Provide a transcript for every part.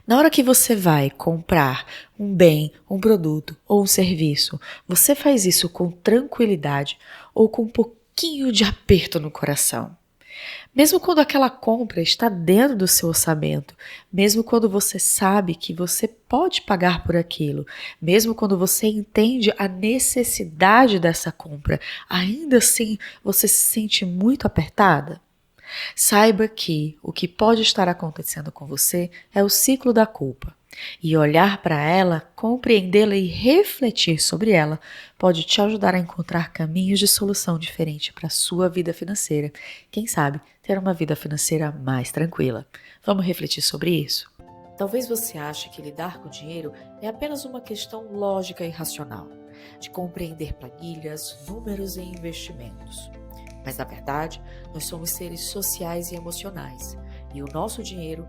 Na hora que você vai comprar um bem, um produto ou um serviço, você faz isso com tranquilidade ou com um pouquinho de aperto no coração? Mesmo quando aquela compra está dentro do seu orçamento, mesmo quando você sabe que você pode pagar por aquilo, mesmo quando você entende a necessidade dessa compra, ainda assim você se sente muito apertada? Saiba que o que pode estar acontecendo com você é o ciclo da culpa. E olhar para ela, compreendê-la e refletir sobre ela pode te ajudar a encontrar caminhos de solução diferente para a sua vida financeira. Quem sabe ter uma vida financeira mais tranquila. Vamos refletir sobre isso? Talvez você ache que lidar com dinheiro é apenas uma questão lógica e racional, de compreender planilhas, números e investimentos. Mas, na verdade, nós somos seres sociais e emocionais, e o nosso dinheiro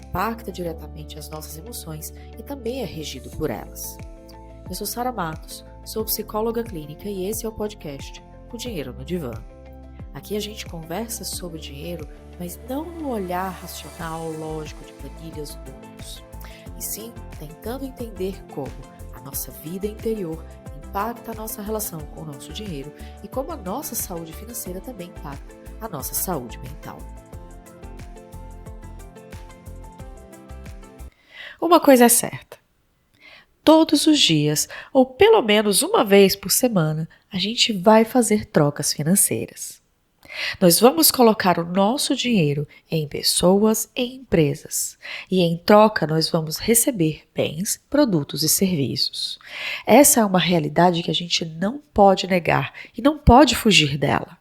impacta diretamente as nossas emoções e também é regido por elas. Eu sou Sara Matos, sou psicóloga clínica e esse é o podcast O Dinheiro no Divã. Aqui a gente conversa sobre dinheiro, mas não no olhar racional, lógico de planilhas ou números, e sim tentando entender como a nossa vida interior impacta a nossa relação com o nosso dinheiro e como a nossa saúde financeira também impacta a nossa saúde mental. Uma coisa é certa: todos os dias, ou pelo menos uma vez por semana, a gente vai fazer trocas financeiras. Nós vamos colocar o nosso dinheiro em pessoas e empresas, e em troca nós vamos receber bens, produtos e serviços. Essa é uma realidade que a gente não pode negar e não pode fugir dela.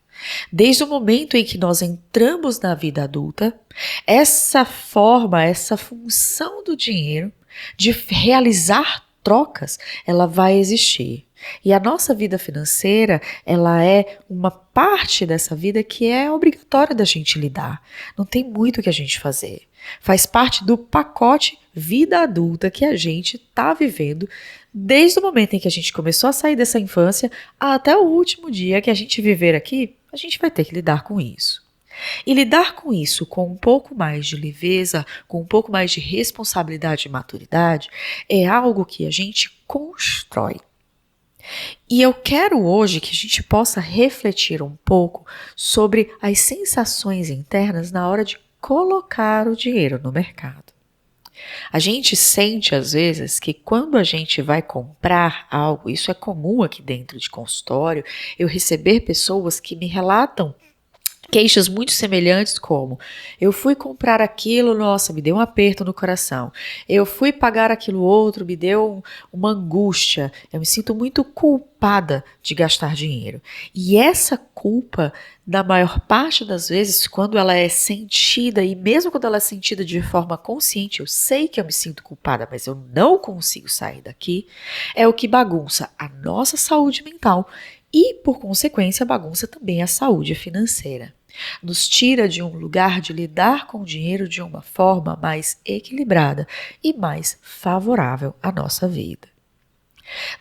Desde o momento em que nós entramos na vida adulta, essa forma, essa função do dinheiro de realizar trocas, ela vai existir. E a nossa vida financeira, ela é uma parte dessa vida que é obrigatória da gente lidar. Não tem muito o que a gente fazer. Faz parte do pacote vida adulta que a gente está vivendo desde o momento em que a gente começou a sair dessa infância até o último dia que a gente viver aqui, a gente vai ter que lidar com isso. E lidar com isso com um pouco mais de leveza, com um pouco mais de responsabilidade e maturidade, é algo que a gente constrói. E eu quero hoje que a gente possa refletir um pouco sobre as sensações internas na hora de colocar o dinheiro no mercado. A gente sente às vezes que quando a gente vai comprar algo, isso é comum aqui dentro de consultório, eu receber pessoas que me relatam queixas muito semelhantes como: eu fui comprar aquilo, nossa, me deu um aperto no coração. Eu fui pagar aquilo outro, me deu uma angústia. Eu me sinto muito culpada de gastar dinheiro. E essa culpa, na maior parte das vezes, quando ela é sentida, e mesmo quando ela é sentida de forma consciente, eu sei que eu me sinto culpada, mas eu não consigo sair daqui, é o que bagunça a nossa saúde mental e, por consequência, bagunça também a saúde financeira. Nos tira de um lugar de lidar com o dinheiro de uma forma mais equilibrada e mais favorável à nossa vida.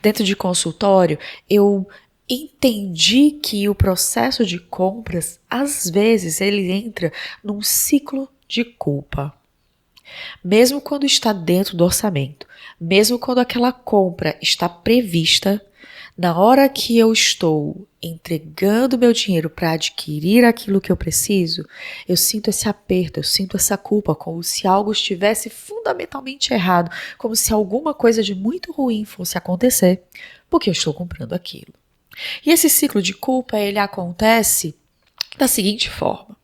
Dentro de consultório, eu entendi que o processo de compras, às vezes, ele entra num ciclo de culpa. Mesmo quando está dentro do orçamento, mesmo quando aquela compra está prevista, na hora que eu estou entregando meu dinheiro para adquirir aquilo que eu preciso, eu sinto esse aperto, eu sinto essa culpa, como se algo estivesse fundamentalmente errado, como se alguma coisa de muito ruim fosse acontecer, porque eu estou comprando aquilo. E esse ciclo de culpa, ele acontece da seguinte forma: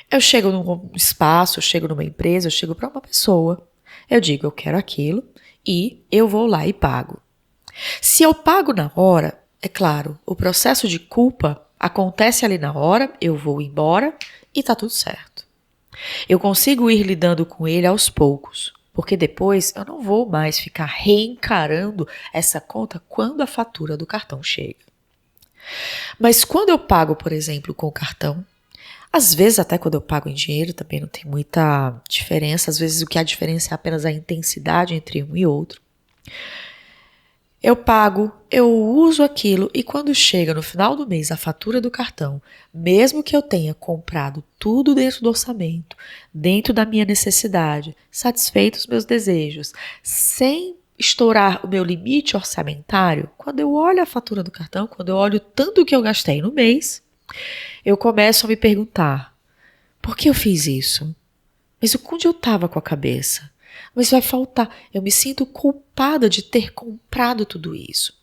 eu chego num espaço, eu chego numa empresa, eu chego para uma pessoa, eu digo, eu quero aquilo e eu vou lá e pago. Se eu pago na hora, é claro, o processo de culpa acontece ali na hora, eu vou embora e tá tudo certo. Eu consigo ir lidando com ele aos poucos, porque depois eu não vou mais ficar reencarando essa conta quando a fatura do cartão chega. Mas quando eu pago, por exemplo, com o cartão, às vezes até quando eu pago em dinheiro também não tem muita diferença, às vezes o que há diferença é apenas a intensidade entre um e outro. Eu pago, eu uso aquilo e quando chega no final do mês a fatura do cartão, mesmo que eu tenha comprado tudo dentro do orçamento, dentro da minha necessidade, satisfeito os meus desejos, sem estourar o meu limite orçamentário, quando eu olho a fatura do cartão, quando eu olho o tanto que eu gastei no mês, eu começo a me perguntar: por que eu fiz isso? Mas onde eu estava com a cabeça? Mas vai faltar. Eu me sinto culpada de ter comprado tudo isso.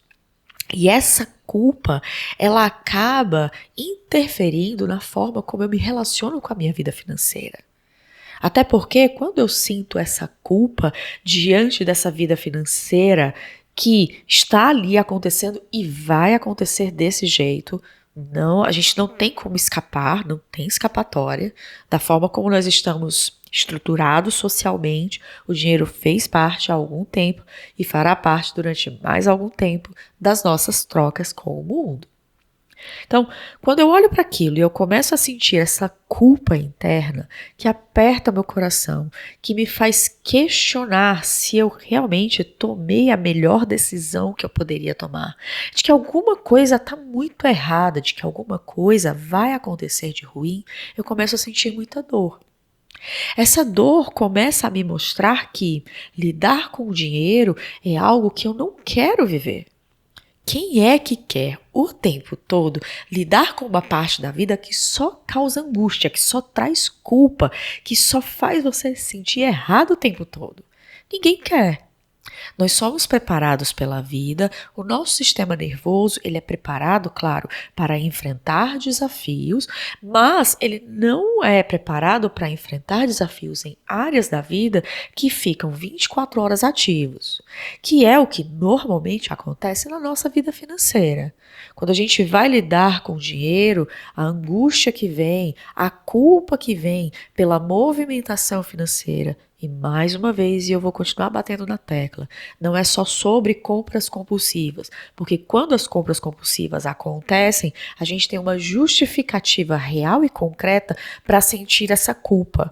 E essa culpa, ela acaba interferindo na forma como eu me relaciono com a minha vida financeira. Até porque quando eu sinto essa culpa diante dessa vida financeira que está ali acontecendo e vai acontecer desse jeito, não, a gente não tem como escapar, não tem escapatória da forma como nós estamos estruturados socialmente. O dinheiro fez parte há algum tempo e fará parte durante mais algum tempo das nossas trocas com o mundo. Então, quando eu olho para aquilo e eu começo a sentir essa culpa interna que aperta meu coração, que me faz questionar se eu realmente tomei a melhor decisão que eu poderia tomar, de que alguma coisa está muito errada, de que alguma coisa vai acontecer de ruim, eu começo a sentir muita dor. Essa dor começa a me mostrar que lidar com o dinheiro é algo que eu não quero viver. Quem é que quer o tempo todo lidar com uma parte da vida que só causa angústia, que só traz culpa, que só faz você se sentir errado o tempo todo? Ninguém quer. Nós somos preparados pela vida, o nosso sistema nervoso, ele é preparado, claro, para enfrentar desafios, mas ele não é preparado para enfrentar desafios em áreas da vida que ficam 24 horas ativos, que é o que normalmente acontece na nossa vida financeira. Quando a gente vai lidar com o dinheiro, a angústia que vem, a culpa que vem pela movimentação financeira, e mais uma vez, e eu vou continuar batendo na tecla, não é só sobre compras compulsivas, porque quando as compras compulsivas acontecem, a gente tem uma justificativa real e concreta para sentir essa culpa.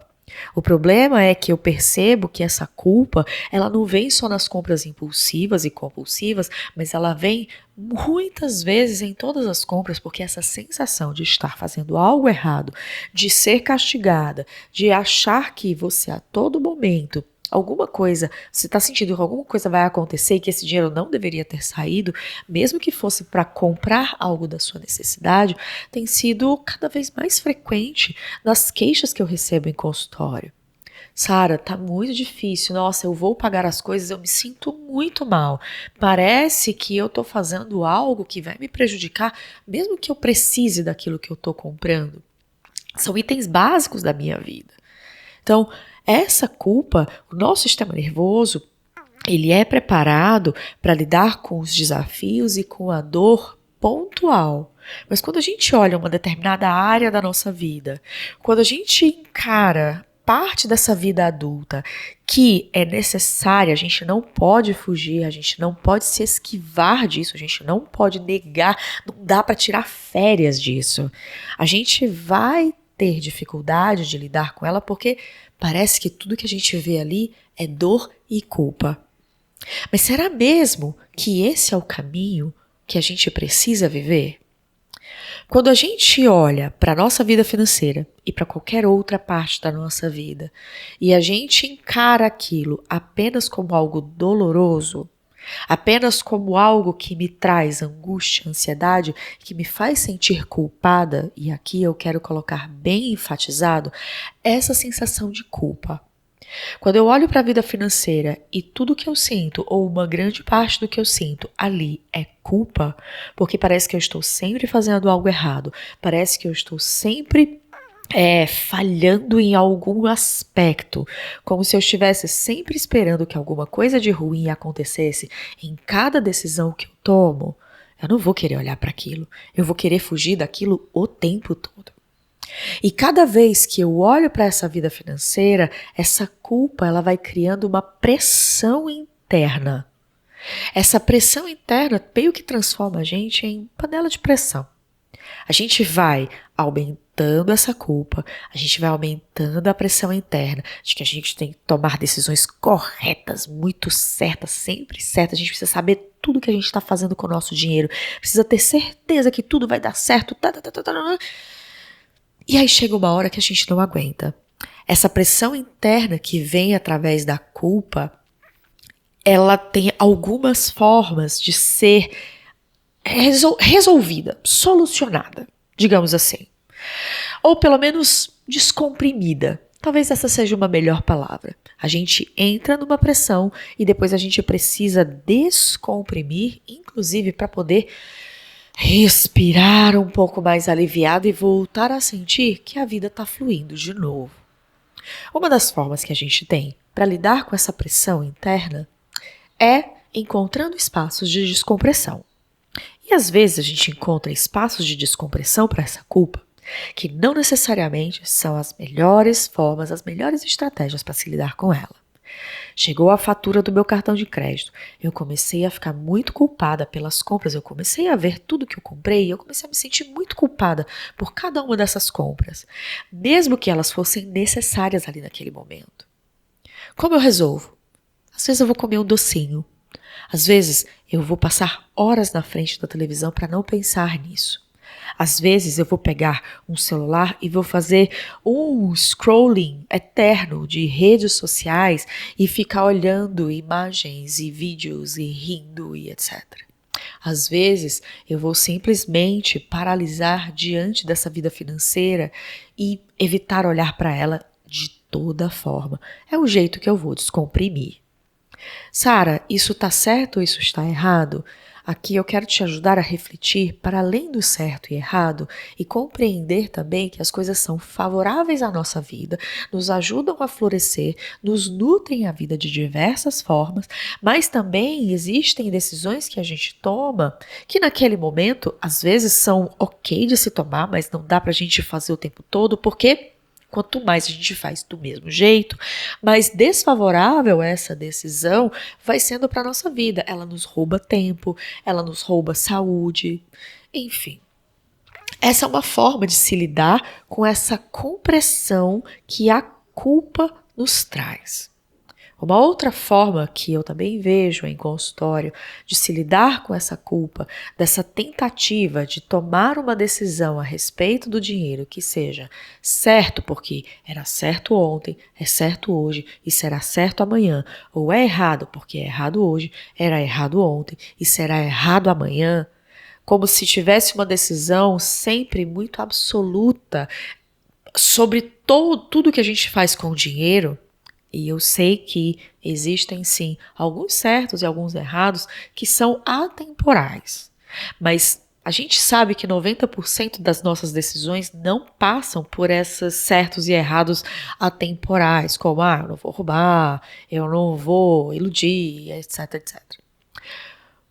O problema é que eu percebo que essa culpa, ela não vem só nas compras impulsivas e compulsivas, mas ela vem muitas vezes em todas as compras, porque essa sensação de estar fazendo algo errado, de ser castigada, de achar que você a todo momento alguma coisa, você está sentindo que alguma coisa vai acontecer e que esse dinheiro não deveria ter saído, mesmo que fosse para comprar algo da sua necessidade, tem sido cada vez mais frequente nas queixas que eu recebo em consultório. Sara, tá muito difícil. Nossa, eu vou pagar as coisas, eu me sinto muito mal. Parece que eu tô fazendo algo que vai me prejudicar, mesmo que eu precise daquilo que eu tô comprando. São itens básicos da minha vida. Então, essa culpa, o nosso sistema nervoso, ele é preparado para lidar com os desafios e com a dor pontual. Mas quando a gente olha uma determinada área da nossa vida, quando a gente encara parte dessa vida adulta que é necessária, a gente não pode fugir, a gente não pode se esquivar disso, a gente não pode negar, não dá para tirar férias disso. A gente vai ter dificuldade de lidar com ela porque parece que tudo que a gente vê ali é dor e culpa. Mas será mesmo que esse é o caminho que a gente precisa viver? Quando a gente olha para a nossa vida financeira e para qualquer outra parte da nossa vida e a gente encara aquilo apenas como algo doloroso, apenas como algo que me traz angústia, ansiedade, que me faz sentir culpada, e aqui eu quero colocar bem enfatizado essa sensação de culpa. Quando eu olho para a vida financeira e tudo que eu sinto, ou uma grande parte do que eu sinto ali é culpa, porque parece que eu estou sempre fazendo algo errado, parece que eu estou sempre falhando em algum aspecto, como se eu estivesse sempre esperando que alguma coisa de ruim acontecesse em cada decisão que eu tomo, eu não vou querer olhar para aquilo, eu vou querer fugir daquilo o tempo todo. E cada vez que eu olho para essa vida financeira, essa culpa ela vai criando uma pressão interna. Essa pressão interna meio que transforma a gente em panela de pressão. A gente vai aumentando essa culpa, a gente vai aumentando a pressão interna de que a gente tem que tomar decisões corretas, muito certas, sempre certas. A gente precisa saber tudo que a gente está fazendo com o nosso dinheiro, precisa ter certeza que tudo vai dar certo. E aí chega uma hora que a gente não aguenta. Essa pressão interna que vem através da culpa, ela tem algumas formas de ser resolvida, solucionada, digamos assim. Ou pelo menos descomprimida. Talvez essa seja uma melhor palavra. A gente entra numa pressão e depois a gente precisa descomprimir, inclusive para poder respirar um pouco mais aliviado e voltar a sentir que a vida está fluindo de novo. Uma das formas que a gente tem para lidar com essa pressão interna é encontrando espaços de descompressão. E às vezes a gente encontra espaços de descompressão para essa culpa, que não necessariamente são as melhores formas, as melhores estratégias para se lidar com ela. Chegou a fatura do meu cartão de crédito. Eu comecei a ficar muito culpada pelas compras. Eu comecei a ver tudo que eu comprei e eu comecei a me sentir muito culpada por cada uma dessas compras, mesmo que elas fossem necessárias ali naquele momento. Como eu resolvo? Às vezes eu vou comer um docinho. Às vezes eu vou passar horas na frente da televisão para não pensar nisso. Às vezes eu vou pegar um celular e vou fazer um scrolling eterno de redes sociais e ficar olhando imagens e vídeos e rindo e etc. Às vezes eu vou simplesmente paralisar diante dessa vida financeira e evitar olhar para ela de toda forma. É o jeito que eu vou descomprimir. Sara, isso está certo ou isso está errado? Aqui eu quero te ajudar a refletir para além do certo e errado e compreender também que as coisas são favoráveis à nossa vida, nos ajudam a florescer, nos nutrem a vida de diversas formas, mas também existem decisões que a gente toma que naquele momento às vezes são ok de se tomar, mas não dá para a gente fazer o tempo todo porque quanto mais a gente faz do mesmo jeito, mais desfavorável essa decisão vai sendo para a nossa vida. Ela nos rouba tempo, ela nos rouba saúde, enfim. Essa é uma forma de se lidar com essa compressão que a culpa nos traz. Uma outra forma que eu também vejo em consultório de se lidar com essa culpa, dessa tentativa de tomar uma decisão a respeito do dinheiro que seja certo porque era certo ontem, é certo hoje e será certo amanhã, ou é errado porque é errado hoje, era errado ontem e será errado amanhã, como se tivesse uma decisão sempre muito absoluta sobre tudo que a gente faz com o dinheiro. E eu sei que existem sim alguns certos e alguns errados que são atemporais. Mas a gente sabe que 90% das nossas decisões não passam por esses certos e errados atemporais, como eu não vou roubar, eu não vou iludir, etc, etc.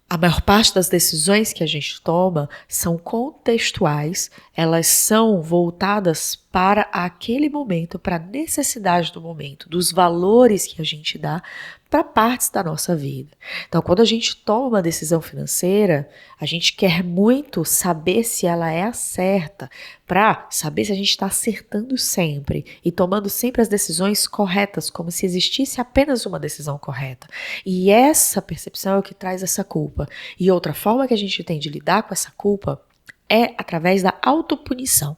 A maior parte das decisões que a gente toma são contextuais, elas são voltadas para aquele momento, para a necessidade do momento, dos valores que a gente dá para partes da nossa vida. Então, quando a gente toma uma decisão financeira, a gente quer muito saber se ela é a certa, para saber se a gente está acertando sempre e tomando sempre as decisões corretas, como se existisse apenas uma decisão correta. E essa percepção é o que traz essa culpa. E outra forma que a gente tem de lidar com essa culpa é através da autopunição.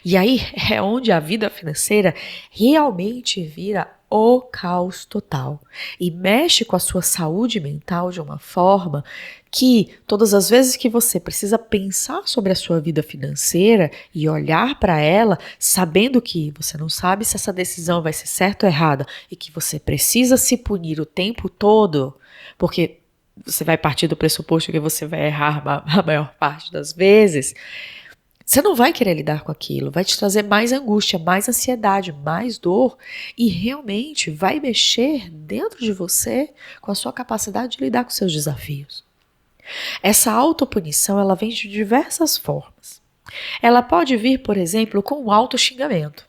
E aí é onde a vida financeira realmente vira o caos total e mexe com a sua saúde mental de uma forma que todas as vezes que você precisa pensar sobre a sua vida financeira e olhar para ela, sabendo que você não sabe se essa decisão vai ser certa ou errada e que você precisa se punir o tempo todo, porque você vai partir do pressuposto que você vai errar a maior parte das vezes, você não vai querer lidar com aquilo, vai te trazer mais angústia, mais ansiedade, mais dor e realmente vai mexer dentro de você com a sua capacidade de lidar com seus desafios. Essa autopunição, ela vem de diversas formas. Ela pode vir, por exemplo, com um autoxingamento.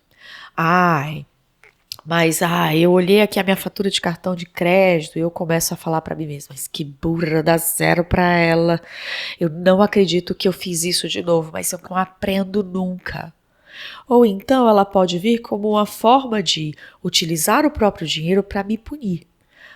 Eu olhei aqui a minha fatura de cartão de crédito e eu começo a falar para mim mesma, mas que burra, dá 0 para ela. Eu não acredito que eu fiz isso de novo, mas eu não aprendo nunca. Ou então ela pode vir como uma forma de utilizar o próprio dinheiro para me punir.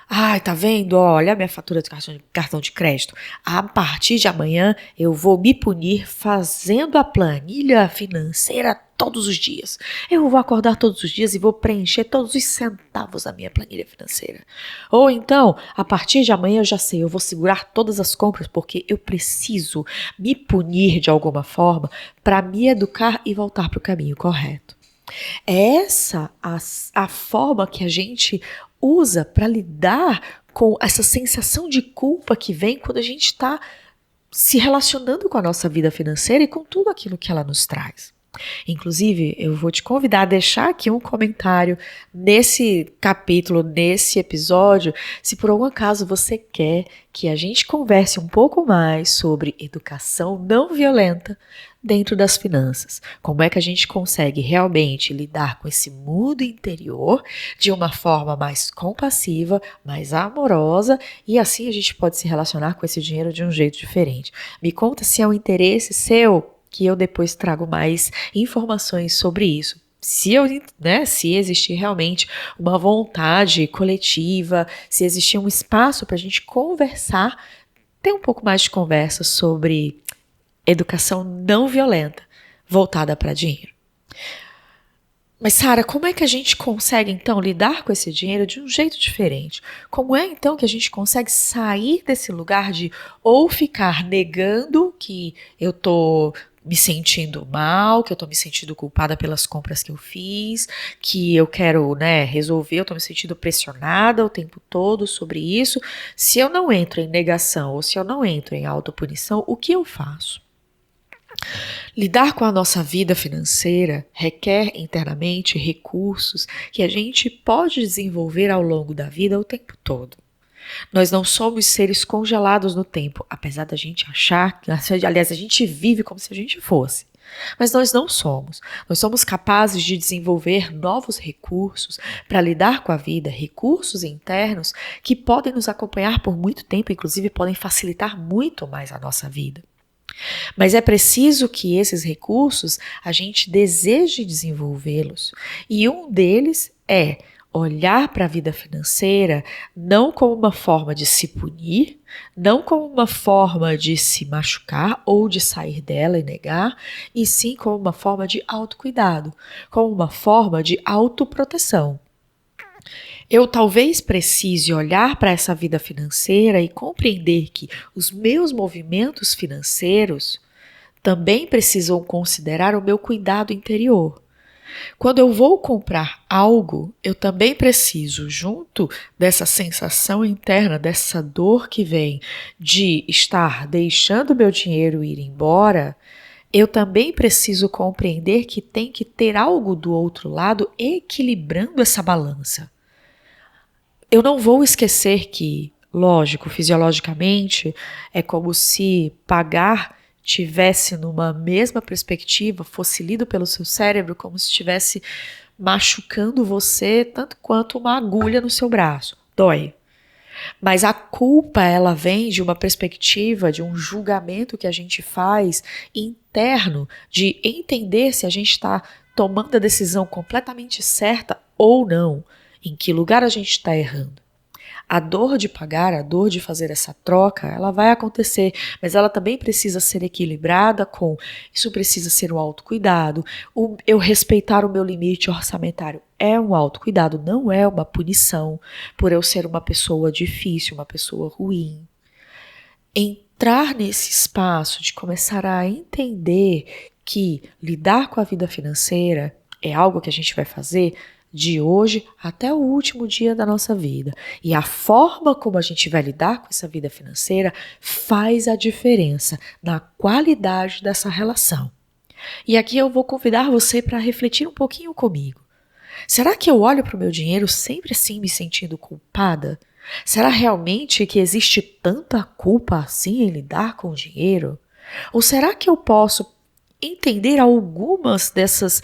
Ai, tá vendo? Olha a minha fatura de cartão de crédito. A partir de amanhã eu vou me punir fazendo a planilha financeira todos os dias. Eu vou acordar todos os dias e vou preencher todos os centavos da minha planilha financeira. Ou então, a partir de amanhã eu já sei, eu vou segurar todas as compras porque eu preciso me punir de alguma forma para me educar e voltar para o caminho correto. É essa a forma que a gente usa para lidar com essa sensação de culpa que vem quando a gente está se relacionando com a nossa vida financeira e com tudo aquilo que ela nos traz. Inclusive, eu vou te convidar a deixar aqui um comentário nesse capítulo, nesse episódio, se por algum acaso você quer que a gente converse um pouco mais sobre educação não violenta dentro das finanças. Como é que a gente consegue realmente lidar com esse mundo interior de uma forma mais compassiva, mais amorosa, e assim a gente pode se relacionar com esse dinheiro de um jeito diferente. Me conta se é um interesse seu, que eu depois trago mais informações sobre isso. Se existir realmente uma vontade coletiva, se existir um espaço para a gente conversar, ter um pouco mais de conversa sobre educação não violenta, voltada para dinheiro. Mas, Sara, como é que a gente consegue, então, lidar com esse dinheiro de um jeito diferente? Como é, então, que a gente consegue sair desse lugar de ou ficar negando que eu tô me sentindo mal, que eu tô me sentindo culpada pelas compras que eu fiz, que eu quero, resolver, eu tô me sentindo pressionada o tempo todo sobre isso. Se eu não entro em negação ou se eu não entro em autopunição, o que eu faço? Lidar com a nossa vida financeira requer internamente recursos que a gente pode desenvolver ao longo da vida o tempo todo. Nós não somos seres congelados no tempo, apesar da gente achar, aliás, a gente vive como se a gente fosse. Mas nós não somos. Nós somos capazes de desenvolver novos recursos para lidar com a vida, recursos internos que podem nos acompanhar por muito tempo, inclusive podem facilitar muito mais a nossa vida. Mas é preciso que esses recursos a gente deseje desenvolvê-los. E um deles é olhar para a vida financeira não como uma forma de se punir, não como uma forma de se machucar ou de sair dela e negar, e sim como uma forma de autocuidado, como uma forma de autoproteção. Eu talvez precise olhar para essa vida financeira e compreender que os meus movimentos financeiros também precisam considerar o meu cuidado interior. Quando eu vou comprar algo, eu também preciso, junto dessa sensação interna, dessa dor que vem de estar deixando meu dinheiro ir embora, eu também preciso compreender que tem que ter algo do outro lado equilibrando essa balança. Eu não vou esquecer que, lógico, fisiologicamente, é como se pagar tivesse numa mesma perspectiva, fosse lido pelo seu cérebro como se estivesse machucando você tanto quanto uma agulha no seu braço. Dói. Mas a culpa, ela vem de uma perspectiva, de um julgamento que a gente faz interno, de entender se a gente está tomando a decisão completamente certa ou não. Em que lugar a gente está errando? A dor de pagar, a dor de fazer essa troca, ela vai acontecer, mas ela também precisa ser equilibrada com, isso precisa ser um autocuidado, eu respeitar o meu limite orçamentário é um autocuidado, não é uma punição por eu ser uma pessoa difícil, uma pessoa ruim. Entrar nesse espaço de começar a entender que lidar com a vida financeira é algo que a gente vai fazer de hoje até o último dia da nossa vida. E a forma como a gente vai lidar com essa vida financeira faz a diferença na qualidade dessa relação. E aqui eu vou convidar você para refletir um pouquinho comigo. Será que eu olho para o meu dinheiro sempre assim me sentindo culpada? Será realmente que existe tanta culpa assim em lidar com o dinheiro? Ou será que eu posso entender algumas dessas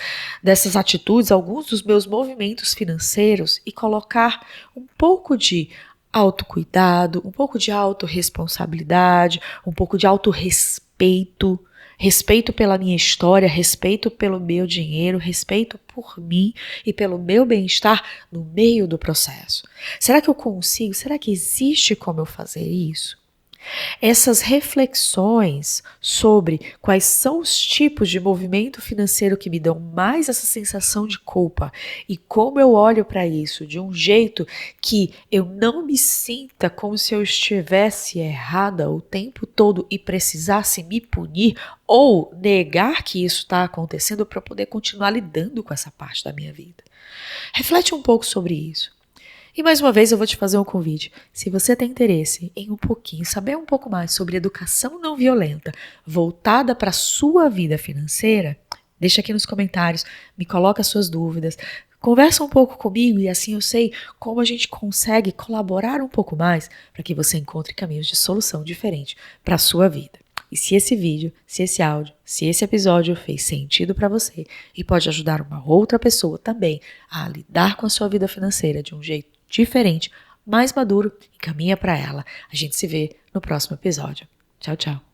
atitudes, alguns dos meus movimentos financeiros e colocar um pouco de autocuidado, um pouco de autorresponsabilidade, um pouco de autorrespeito, Respeito pela minha história, respeito pelo meu dinheiro, respeito por mim e pelo meu bem-estar no meio do processo. Será que eu consigo? Será que existe como eu fazer isso? Essas reflexões sobre quais são os tipos de movimento financeiro que me dão mais essa sensação de culpa e como eu olho para isso de um jeito que eu não me sinta como se eu estivesse errada o tempo todo e precisasse me punir ou negar que isso está acontecendo para poder continuar lidando com essa parte da minha vida. Reflete um pouco sobre isso. E mais uma vez eu vou te fazer um convite. Se você tem interesse em saber um pouco mais sobre educação não violenta voltada para a sua vida financeira, deixa aqui nos comentários, me coloca as suas dúvidas, conversa um pouco comigo e assim eu sei como a gente consegue colaborar um pouco mais para que você encontre caminhos de solução diferente para a sua vida. E se esse vídeo, se esse áudio, se esse episódio fez sentido para você e pode ajudar uma outra pessoa também a lidar com a sua vida financeira de um jeito diferente, mais maduro, encaminha para ela. A gente se vê no próximo episódio. Tchau, tchau.